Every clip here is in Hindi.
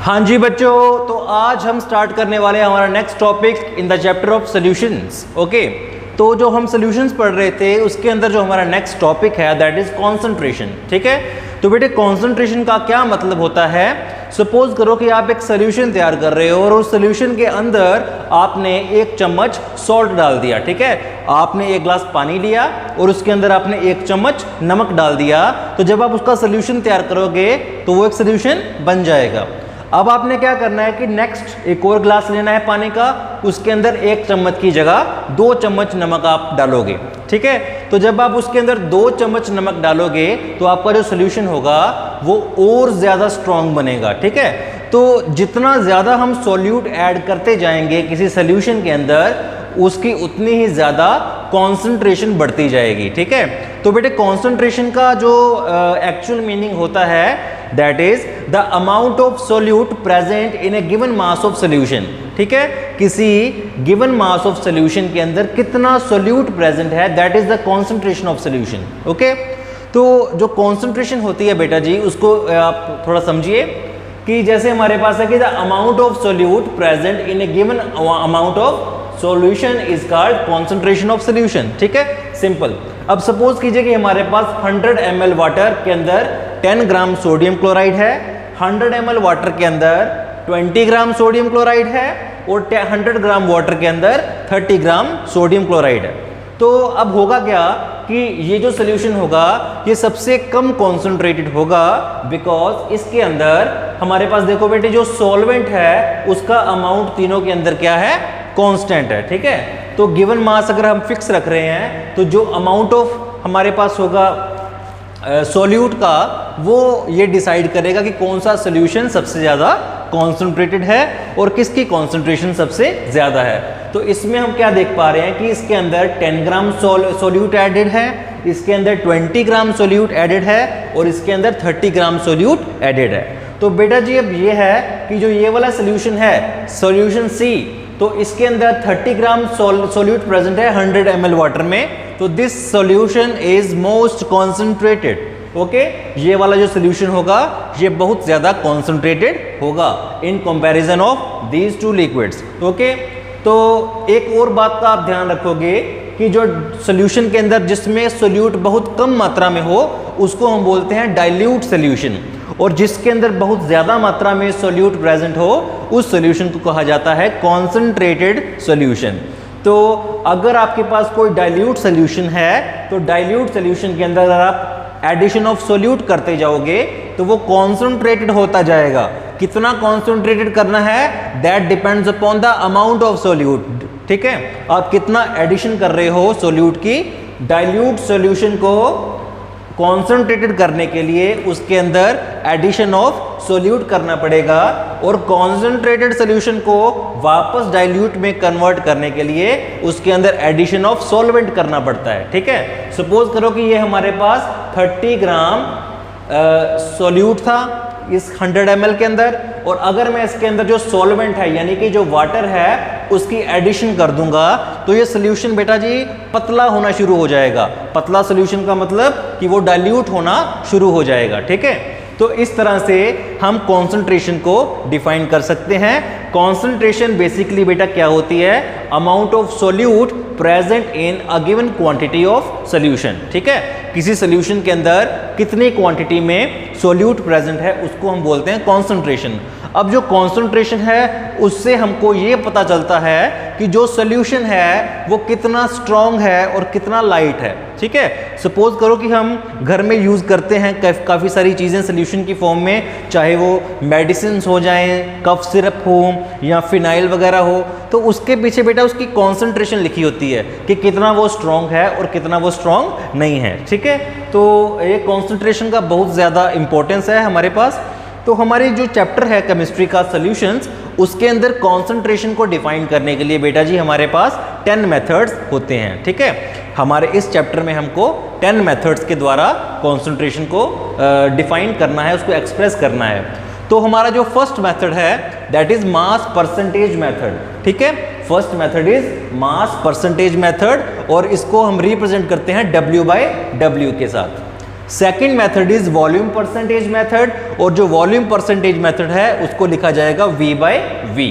हाँ जी बच्चों, तो आज हम स्टार्ट करने वाले हैं हमारा next topic in the chapter of solutions. Okay, तो जो हम सॉल्यूशंस पढ़ रहे थे उसके अंदर जो हमारा नेक्स्ट टॉपिक है दैट इज कंसंट्रेशन। ठीक है, तो बेटे कंसंट्रेशन का क्या मतलब होता है। सपोज करो कि आप एक सोल्यूशन तैयार कर रहे हो और उस सोल्यूशन के अंदर आपने एक चम्मच सॉल्ट डाल दिया। ठीक है, आपने एक ग्लास पानी लिया और उसके अंदर आपने एक चम्मच नमक डाल दिया। तो जब आप उसका सोल्यूशन तैयार करोगे तो वो एक सोल्यूशन बन जाएगा। अब आपने क्या करना है कि नेक्स्ट एक और ग्लास लेना है पानी का, उसके अंदर एक चम्मच की जगह 2 चम्मच नमक आप डालोगे। ठीक है, तो जब आप उसके अंदर 2 चम्मच नमक डालोगे तो आपका जो सोल्यूशन होगा वो और ज़्यादा स्ट्रांग बनेगा। ठीक है, तो जितना ज़्यादा हम सॉल्यूट ऐड करते जाएंगे किसी सोल्यूशन के अंदर उसकी उतनी ही ज़्यादा कॉन्सेंट्रेशन बढ़ती जाएगी। ठीक है, तो बेटे कॉन्सेंट्रेशन का जो एक्चुअल मीनिंग होता है that is the amount of solute present in A given mass of solution. ठीक है, किसी गिवन मास ऑफ सोल्यूशन के अंदर कितना सोल्यूट प्रेजेंट है that is the concentration of solution. Okay, तो जो कॉन्सेंट्रेशन होती है बेटा जी उसको आप थोड़ा समझिए कि जैसे हमारे पास है कि the amount of solute present in A given amount of solution is called concentration of solution. ठीक है, सिंपल। अब सपोज कीजिए कि हमारे पास 100 ml वाटर के अंदर 10 ग्राम सोडियम क्लोराइड है, 100 ml वाटर के अंदर 20 ग्राम सोडियम क्लोराइड है और 100 ग्राम वाटर के अंदर 30 ग्राम सोडियम क्लोराइड है। तो अब होगा क्या कि ये जो सोल्यूशन होगा ये सबसे कम कॉन्सेंट्रेटेड होगा बिकॉज इसके अंदर हमारे पास देखो बेटे जो सॉल्वेंट है उसका अमाउंट तीनों के अंदर क्या है, कांस्टेंट है। ठीक है, तो गिवन मास अगर हम फिक्स रख रहे हैं तो जो अमाउंट ऑफ हमारे पास होगा सॉल्यूट का वो ये डिसाइड करेगा कि कौन सा सोल्यूशन सबसे ज़्यादा कॉन्सेंट्रेटेड है और किसकी कॉन्सेंट्रेशन सबसे ज़्यादा है। तो इसमें हम क्या देख पा रहे हैं कि इसके अंदर 10 ग्राम सोल्यूट एडेड है, इसके अंदर 20 ग्राम सोल्यूट एडेड है और इसके अंदर 30 ग्राम सोल्यूट एडेड है। तो बेटा जी अब ये है कि जो ये वाला सोल्यूशन है सोल्यूशन सी, तो इसके अंदर 30 ग्राम सोल्यूट प्रेजेंट है 100 ml वाटर में, तो this solution is most concentrated. Okay, ये वाला जो सोल्यूशन होगा ये बहुत ज्यादा कॉन्सेंट्रेटेड होगा in comparison of these two liquids. Okay, तो एक और बात का आप ध्यान रखोगे कि जो सोल्यूशन के अंदर जिसमें सोल्यूट बहुत कम मात्रा में हो उसको हम बोलते हैं डाइल्यूट सोल्यूशन, और जिसके अंदर बहुत ज़्यादा मात्रा में सोल्यूट प्रेजेंट हो उस सोल्यूशन को कहा जाता है कॉन्सेंट्रेटेड सोल्यूशन। तो अगर आपके पास कोई डाइल्यूट सोल्यूशन है तो डाइल्यूट सोल्यूशन के अंदर अगर आप एडिशन ऑफ सोल्यूट करते जाओगे तो वो कॉन्सेंट्रेटेड होता जाएगा। कितना कॉन्सेंट्रेटेड करना है that depends upon the amount of solute. ठीक है, आप कितना एडिशन कर रहे हो सोल्यूट की, डाइल्यूट सोल्यूशन को कॉन्सेंट्रेटेड करने के लिए उसके अंदर एडिशन ऑफ सोल्यूट करना पड़ेगा और कॉन्सेंट्रेटेड सोल्यूशन को वापस डाइल्यूट में कन्वर्ट करने के लिए उसके अंदर एडिशन ऑफ सॉल्वेंट करना पड़ता है। ठीक है, सपोज करो कि ये हमारे पास 30 ग्राम सोल्यूट था इस 100 ml के अंदर, और अगर मैं इसके अंदर जो सॉल्वेंट है यानी कि जो वाटर है उसकी एडिशन कर दूंगा तो ये सोल्यूशन बेटा जी पतला होना शुरू हो जाएगा। पतला सोल्यूशन का मतलब कि वो डाइल्यूट होना शुरू हो जाएगा। ठीक है, तो इस तरह से हम कॉन्सेंट्रेशन को डिफाइन कर सकते हैं। कॉन्सेंट्रेशन बेसिकली बेटा क्या होती है, amount of solute present in a given quantity of solution. ठीक है, किसी सोल्यूशन के अंदर कितनी क्वांटिटी में सोल्यूट प्रेजेंट है उसको हम बोलते हैं कॉन्सेंट्रेशन। अब जो कॉन्सेंट्रेशन है उससे हमको ये पता चलता है कि जो सोल्यूशन है वो कितना स्ट्रॉन्ग है और कितना लाइट है। ठीक है, सपोज करो कि हम घर में यूज़ करते हैं काफ़ी सारी चीज़ें सोल्यूशन की फॉर्म में, चाहे वो मेडिसिन हो जाएं, कफ सिरप हो या फिनाइल वगैरह हो, तो उसके पीछे बेटा उसकी कॉन्सेंट्रेशन लिखी होती है कि कितना वो स्ट्रॉन्ग है और कितना वो स्ट्रॉन्ग नहीं है। ठीक है, तो ये कॉन्सेंट्रेशन का बहुत ज़्यादा इंपॉर्टेंस है हमारे पास। तो हमारी जो चैप्टर है केमिस्ट्री का सॉल्यूशंस, उसके अंदर कॉन्सेंट्रेशन को डिफाइन करने के लिए बेटा जी हमारे पास 10 मेथड्स होते हैं। ठीक है, हमारे इस चैप्टर में हमको 10 मेथड्स के द्वारा कॉन्सेंट्रेशन को डिफाइन करना है, उसको एक्सप्रेस करना है। तो हमारा जो फर्स्ट मेथड है that is mass percentage method. ठीक है, first method is mass percentage method और इसको हम रिप्रेजेंट करते हैं W/W के साथ। Second method is volume percentage method, और जो वॉल्यूम परसेंटेज मेथड है उसको लिखा जाएगा V बाय V।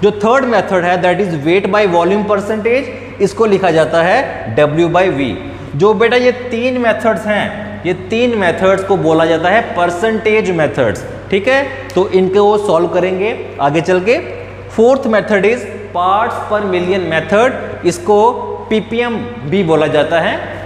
जो थर्ड मेथड है that is wait by volume percentage, इसको लिखा जाता है W बाय V। जो बेटा ये तीन मेथड्स हैं, ये तीन मेथड्स को बोला जाता है परसेंटेज मेथड्स, ठीक है। तो इनको वो सॉल्व करेंगे आगे चल के। Fourth method is parts per million method, इसको ppm भी बोला जाता है।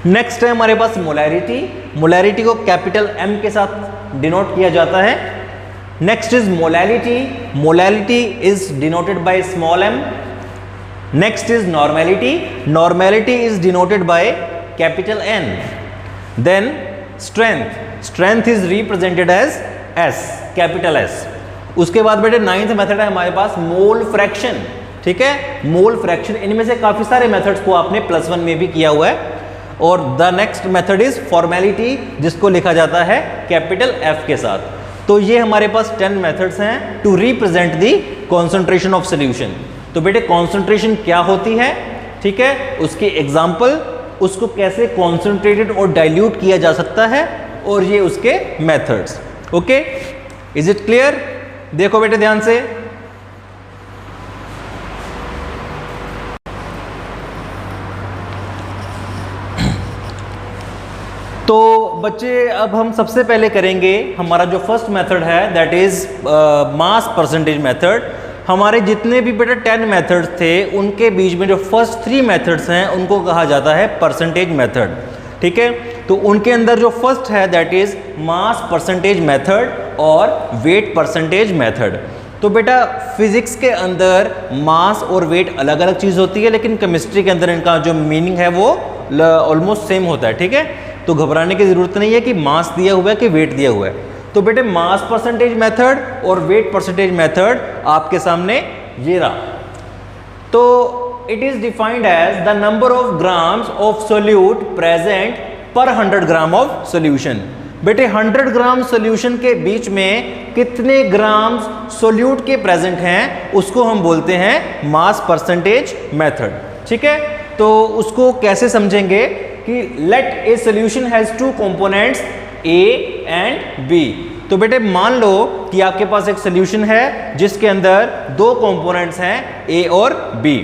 नेक्स्ट है हमारे पास मोलैरिटी, मोलैरिटी को कैपिटल M के साथ डिनोट किया जाता है। Next is molality, molality is denoted by small m। Next is normality, normality is denoted by capital N। Then strength, strength is represented as S, capital S। उसके बाद बेटे नाइन्थ मेथड है हमारे पास मोल फ्रैक्शन, ठीक है, मोल फ्रैक्शन। इनमें से काफी सारे मेथड्स को आपने +1 में भी किया हुआ है। और the next method is formality, जिसको लिखा जाता है कैपिटल F के साथ। तो ये हमारे पास 10 मेथड्स हैं to represent the concentration of solution. तो बेटे कॉन्सेंट्रेशन क्या होती है, ठीक है, उसकी एग्जाम्पल, उसको कैसे कॉन्सेंट्रेटेड और डाइल्यूट किया जा सकता है, और ये उसके methods. Okay, is it clear? देखो बेटे ध्यान से, तो बच्चे अब हम सबसे पहले करेंगे हमारा जो फर्स्ट मेथड है that is mass percentage method. हमारे जितने भी बेटा 10 मेथड्स थे उनके बीच में जो फर्स्ट 3 मेथड्स हैं उनको कहा जाता है परसेंटेज मेथड, ठीक है। तो उनके अंदर जो फर्स्ट है that is mass percentage method और वेट परसेंटेज मेथड। तो बेटा फिजिक्स के अंदर मास और वेट अलग अलग चीज़ होती है, लेकिन केमिस्ट्री के अंदर इनका जो मीनिंग है वो ऑलमोस्ट सेम होता है, ठीक है। तो घबराने की ज़रूरत नहीं है कि मास दिया हुआ है कि वेट दिया हुआ है। तो बेटे मास परसेंटेज मेथड और वेट परसेंटेज मेथड आपके सामने ये रहा। तो it is defined as the number of grams of solute present per 100 gram of solution. बेटे 100 ग्राम सोल्यूशन के बीच में कितने ग्राम्स सोल्यूट के प्रेजेंट हैं उसको हम बोलते हैं मास परसेंटेज मेथड, ठीक है। तो उसको कैसे समझेंगे कि let a solution has 2 components A and B। तो बेटे मान लो कि आपके पास एक सोल्यूशन है जिसके अंदर 2 कंपोनेंट्स हैं A और B।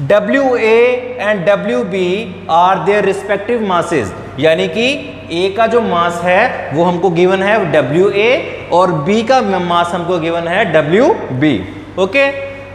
WA and WB are their respective masses, यानी कि A का जो मास है वो हमको गिवन है WA और B का मास हमको गिवन है WB। Okay,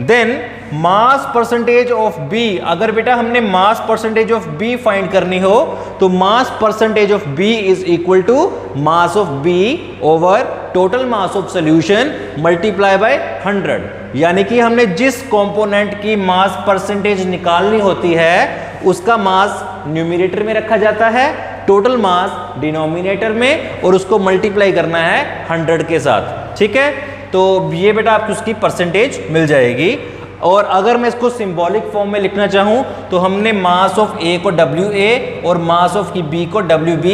then mass percentage of B, अगर बेटा हमने mass percentage of B find करनी हो तो mass percentage of B is equal to mass of B over total mass of solution multiply by 100। यानी कि हमने जिस कंपोनेंट की मास परसेंटेज निकालनी होती है उसका मास न्यूमरेटर में रखा जाता है, टोटल मास डिनोमिनेटर में, और उसको मल्टीप्लाई करना है 100 के साथ, ठीक है। तो ये बेटा आपको उसकी परसेंटेज मिल जाएगी। और अगर मैं इसको सिंबॉलिक फॉर्म में लिखना चाहूं तो हमने मास ऑफ A को WA और मास ऑफ B को WB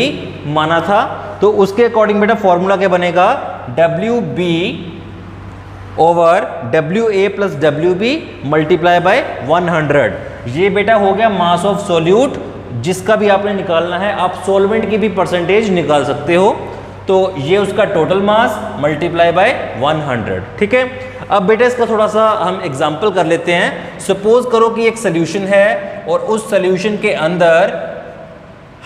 माना था, तो उसके अकॉर्डिंग बेटा फॉर्मूला क्या बनेगा, WB over WA plus WB multiply by 100। ये बेटा हो गया मास ऑफ सोल्यूट, जिसका भी आपने निकालना है। आप सॉल्वेंट की भी परसेंटेज निकाल सकते हो। तो ये उसका टोटल मास मल्टीप्लाई बाय 100, ठीक है। अब बेटा इसका थोड़ा सा हम एग्जाम्पल कर लेते हैं। सपोज करो कि एक सोल्यूशन है और उस सोल्यूशन के अंदर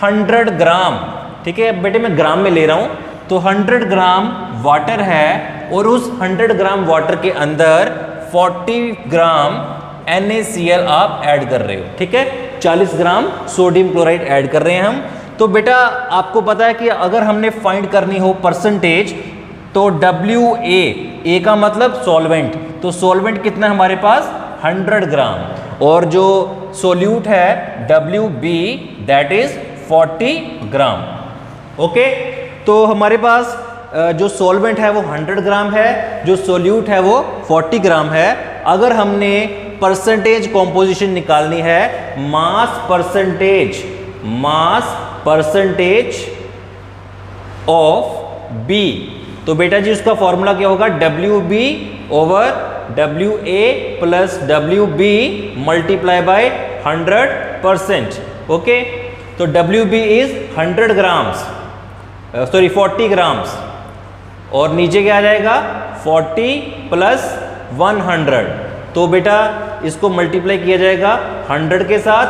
100 ग्राम, ठीक है, बेटे मैं ग्राम में ले रहा हूं, तो 100 ग्राम वाटर है और उस 100 ग्राम वाटर के अंदर 40 ग्राम NaCl आप ऐड कर रहे हो, ठीक है, 40 ग्राम सोडियम क्लोराइड ऐड कर रहे हैं हम। तो बेटा आपको पता है कि अगर हमने फाइंड करनी हो परसेंटेज तो WA, A का मतलब सॉल्वेंट, तो सॉल्वेंट कितना है हमारे पास 100 ग्राम, और जो सोल्यूट है WB that is 40 gram. Okay, तो हमारे पास जो सॉल्वेंट है वो 100 ग्राम है, जो सोल्यूट है वो 40 ग्राम है। अगर हमने परसेंटेज कॉम्पोजिशन निकालनी है, मास परसेंटेज ऑफ B, तो बेटा जी उसका फॉर्मूला क्या होगा, WB over WA plus WB multiply by 100%। Okay, तो WB is 100 grams, sorry 40 grams, और नीचे क्या आ जाएगा 40 प्लस 100। तो बेटा इसको मल्टीप्लाई किया जाएगा 100 के साथ,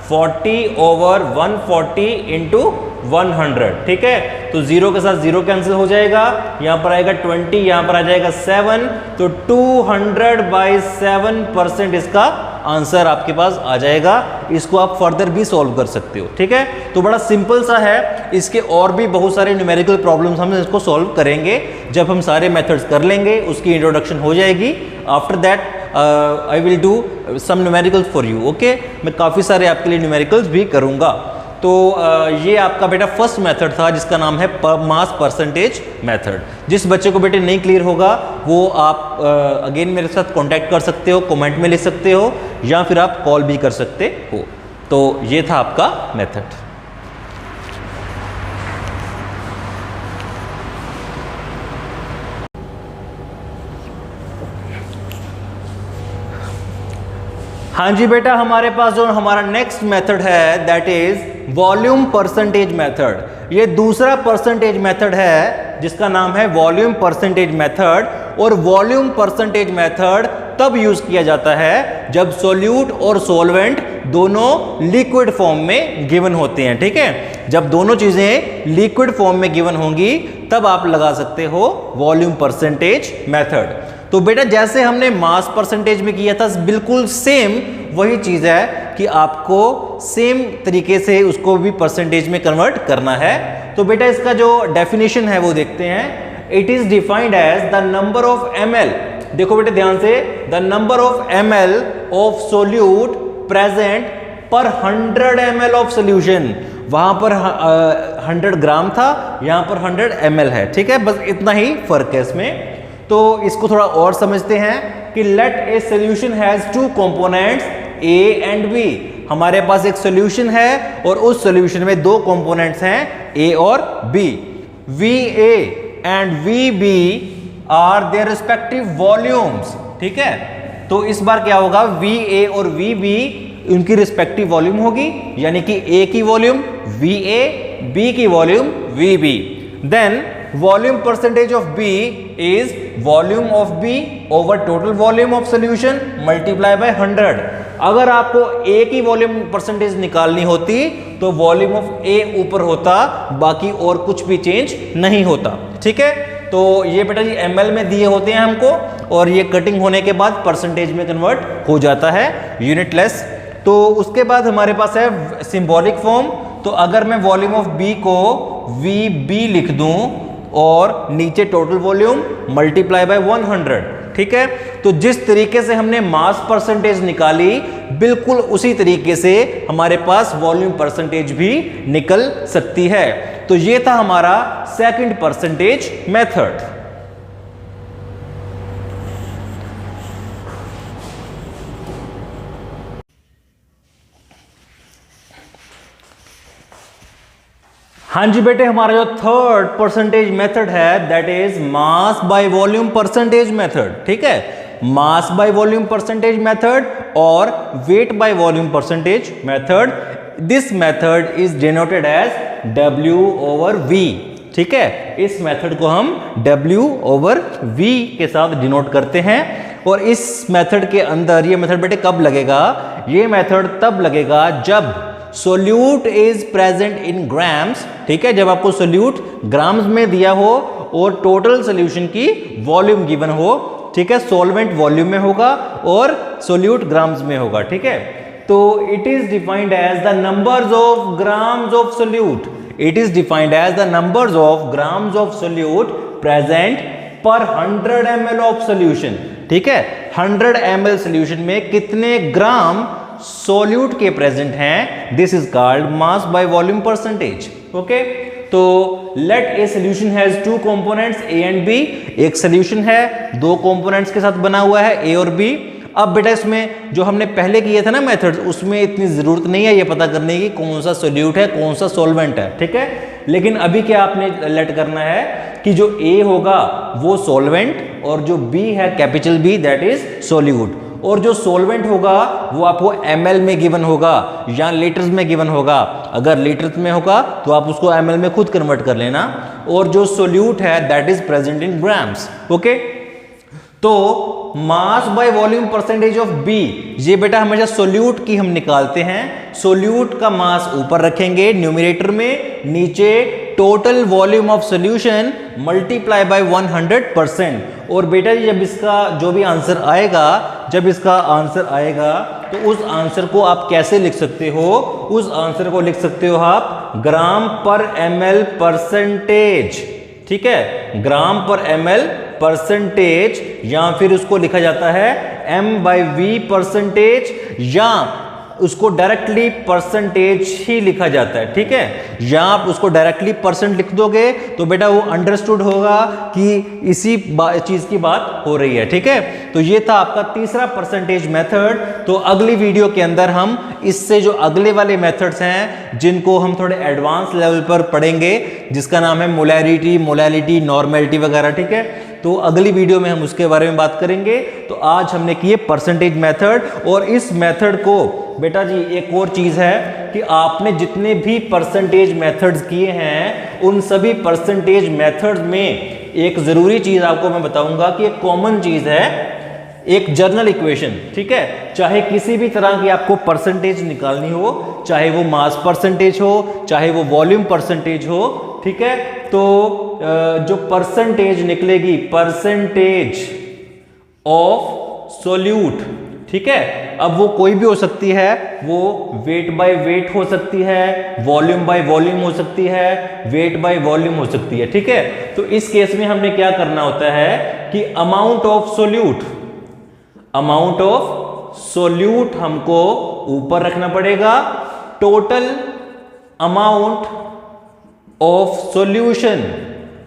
40 ओवर 140 इंटू 100, ठीक है। तो 0 के साथ 0 कैंसिल हो जाएगा, यहाँ पर आएगा 20, यहाँ पर आ जाएगा 7, तो 200/7% इसका आंसर आपके पास आ जाएगा। इसको आप फर्दर भी सॉल्व कर सकते हो, ठीक है। तो बड़ा सिंपल सा है, इसके और भी बहुत सारे न्यूमेरिकल प्रॉब्लम्स हम इसको सॉल्व करेंगे जब हम सारे मेथड्स कर लेंगे, उसकी इंट्रोडक्शन हो जाएगी। After that I will do some numericals for you, okay. मैं काफ़ी सारे आपके लिए न्यूमेरिकल्स भी करूँगा। तो ये आपका बेटा फर्स्ट मेथड था जिसका नाम है मास परसेंटेज मेथड। जिस बच्चे को बेटे नहीं क्लियर होगा वो आप अगेन मेरे साथ कांटेक्ट कर सकते हो, कमेंट में लिख सकते हो, या फिर आप कॉल भी कर सकते हो। तो ये था आपका मेथड। हाँ जी बेटा, हमारे पास जो हमारा नेक्स्ट मेथड है that is volume percentage method. ये दूसरा परसेंटेज मेथड है जिसका नाम है वॉल्यूम परसेंटेज मेथड। और वॉल्यूम परसेंटेज मेथड तब यूज किया जाता है जब सॉल्यूट और सॉल्वेंट दोनों लिक्विड फॉर्म में गिवन होते हैं, ठीक है। जब दोनों चीजें लिक्विड फॉर्म में गिवन होंगी तब आप लगा सकते हो वॉल्यूम परसेंटेज मेथड। तो बेटा जैसे हमने मास परसेंटेज में किया था बिल्कुल सेम वही चीज है कि आपको सेम तरीके से उसको भी परसेंटेज में कन्वर्ट करना है। तो बेटा इसका जो डेफिनेशन है वो देखते हैं। It is defined as the number of ml, देखो बेटे ध्यान से, the number of ml of solute present per 100 ml of solution. वहां पर 100 ग्राम था, यहां पर 100 ml है, ठीक है। बस इतना ही फर्क है इसमें। तो इसको थोड़ा और समझते हैं कि let a solution has two components A and B। हमारे पास एक सोल्यूशन है और उस सोल्यूशन में दो कंपोनेंट्स हैं A और B। VA and VB are their respective volumes, ठीक है। तो इस बार क्या होगा, VA और VB उनकी रिस्पेक्टिव वॉल्यूम होगी, यानी कि A की वॉल्यूम VA, B की volume VB। Then volume percentage of B is volume of B over total volume of solution multiply by 100। अगर आपको A की वॉल्यूम परसेंटेज निकालनी होती तो वॉल्यूम ऑफ A ऊपर होता, बाकी और कुछ भी चेंज नहीं होता, ठीक है। तो ये बेटा जी ml में दिए होते हैं हमको, और ये कटिंग होने के बाद परसेंटेज में कन्वर्ट हो जाता है यूनिटलेस। तो उसके बाद हमारे पास है सिंबॉलिक फॉर्म। तो अगर मैं वॉल्यूम ऑफ B को VB लिख दूं और नीचे टोटल वॉल्यूम मल्टीप्लाई बाय 100, ठीक है। तो जिस तरीके से हमने मास परसेंटेज निकाली बिल्कुल उसी तरीके से हमारे पास वॉल्यूम परसेंटेज भी निकल सकती है। तो ये था हमारा सेकंड परसेंटेज मेथड। हाँ जी बेटे, हमारा जो थर्ड परसेंटेज मेथड है that is mass by volume percentage method, ठीक है। Mass by volume percentage method और weight by volume percentage method. This method is denoted as W/V, ठीक है। इस मेथड को हम W/V के साथ डिनोट करते हैं। और इस मेथड के अंदर ये मेथड बेटे कब लगेगा, ये मेथड तब लगेगा जब solute is present in grams, ठीक है। जब आपको सोल्यूट ग्राम्स में दिया हो और टोटल सोल्यूशन की वॉल्यूम गिवन हो, ठीक है। सॉल्वेंट वॉल्यूम में होगा और सोल्यूट ग्राम्स में होगा, ठीक है। तो it is defined as the numbers of grams of solute. It is defined as the numbers of grams of solute present per 100 ml of solution, ठीक है। 100 ml सोल्यूशन में कितने ग्राम सोल्यूट के प्रेजेंट हैं, this is called mass by volume percentage, okay. तो let a solution has two components A and B। एक सोल्यूशन है दो कंपोनेंट्स के साथ बना हुआ है A और B। अब बेटा इसमें जो हमने पहले किए थे ना मेथड्स, उसमें इतनी जरूरत नहीं है ये पता करने की कौन सा सोल्यूट है कौन सा सॉल्वेंट है, ठीक है। लेकिन अभी क्या आपने लेट करना है कि जो A होगा वो सॉल्वेंट और जो B है capital B that is solute. और जो सोलवेंट होगा वो आपको ml में गिवन होगा या लीटर्स में गिवन होगा। अगर लीटर्स में होगा तो आप उसको ml में खुद कन्वर्ट कर लेना, और जो सोल्यूट है that is present in grams. Okay, तो mass by volume percentage of B, ये बेटा हमेशा सोल्यूट की हम निकालते हैं। सोल्यूट का मास ऊपर रखेंगे न्यूमरेटर में, नीचे total volume of solution multiply by 100%। और बेटा जी जब इसका जो भी आंसर आएगा, जब इसका आंसर आएगा तो उस आंसर को आप कैसे लिख सकते हो? उस आंसर को लिख सकते हो आप ग्राम पर ml परसेंटेज, ठीक है, ग्राम पर ml परसेंटेज, या फिर उसको लिखा जाता है m/v परसेंटेज, या उसको डायरेक्टली परसेंटेज ही लिखा जाता है। ठीक है, या आप उसको डायरेक्टली परसेंट लिख दोगे तो बेटा वो अंडरस्टूड होगा कि इसी चीज की बात हो रही है। ठीक है, तो ये था आपका तीसरा परसेंटेज मेथड। तो अगली वीडियो के अंदर हम इससे जो अगले वाले मेथड्स हैं जिनको हम थोड़े एडवांस लेवल पर पढ़ेंगे, जिसका नाम है मोलैरिटी, मोलैलिटी, नॉर्मेलिटी वगैरह। ठीक है, तो अगली वीडियो में हम उसके बारे में बात करेंगे। तो आज हमने किए परसेंटेज मेथड, और इस मेथड को बेटा जी एक और चीज है कि आपने जितने भी परसेंटेज मेथड्स किए हैं उन सभी परसेंटेज मेथड्स में एक जरूरी चीज आपको मैं बताऊंगा कि एक कॉमन चीज है, एक जर्नल इक्वेशन। ठीक है, चाहे किसी भी तरह की आपको परसेंटेज निकालनी हो, चाहे वो मास परसेंटेज हो, चाहे वो वॉल्यूम परसेंटेज हो, ठीक है, तो जो परसेंटेज निकलेगी, परसेंटेज ऑफ सोल्यूट, ठीक है, अब वो कोई भी हो सकती है, वो वेट बाय वेट हो सकती है, वॉल्यूम बाय वॉल्यूम हो सकती है, वेट बाय वॉल्यूम हो सकती है। ठीक है, तो इस केस में हमने क्या करना होता है कि amount of solute, amount of solute हमको ऊपर रखना पड़ेगा, टोटल अमाउंट ऑफ सॉल्यूशन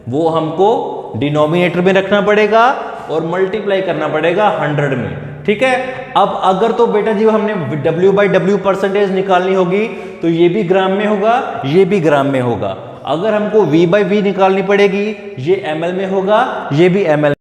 वो हमको डिनोमिनेटर में रखना पड़ेगा और मल्टीप्लाई करना पड़ेगा 100 में। ठीक है, अब अगर तो बेटा जी हमने W/W परसेंटेज निकालनी होगी तो ये भी ग्राम में होगा, ये भी ग्राम में होगा। अगर हमको V/V निकालनी पड़ेगी, ये ml में होगा, ये भी ml